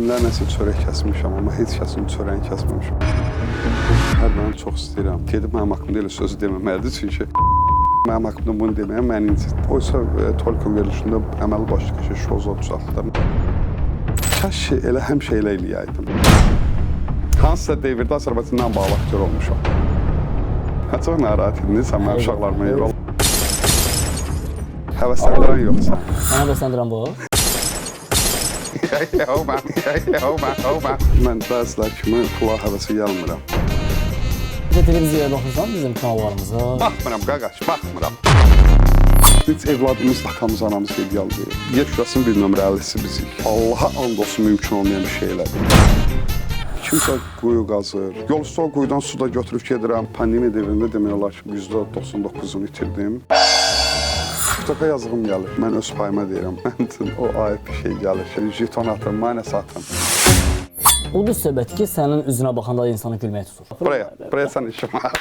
Kimlərləsə çörək kəsmişəm, amma heç kəsin çörəyini kəsməmişəm. Hər mən çox istəyirəm. Gedib mənim haqqımda elə sözü deməməlidir, çünki mənim haqqımda bunu deməyə məni incitdi. Oysa Tolkien verilişində əməli başlı ki, şoza düzəltdim. Kaş elə həmişə elə eləyəydim. Hansısa devirdə Azərbaycandan bağlı aktyor olmuşam. Çox narahat idin, sən mənim uşaqlarıma yer ol. Həvəsləndirən yoxsa. Mənə həvəsləndirən bu. Mən bəzilər kimi pula həvəsə gəlmirəm. Televiziyaya baxırsan bizim kanallarımıza. Baxmıram, qaqaş, baxmıram. Heç evladımız, atamız, anamız ideal deyil. Yer şurasının bir nömrə 50'si bizik. Allaha and olsun mümkün olmayan bir şeylərdir. Kimsə quyu qazır. Yol üstü o quyudan suda götürüb gedirəm. Pandemiya devrində demək olar ki, %99'unu itirdim. TikTok'a yazığım gəlir. Mən öz payıma deyirəm. Mənim o ayıb bir şey gəlir ki, jeton atım, mənə satım. Odur söhbət ki, sənin üzünə baxanda insanı gülməyə tutur. Buraya sən işim var.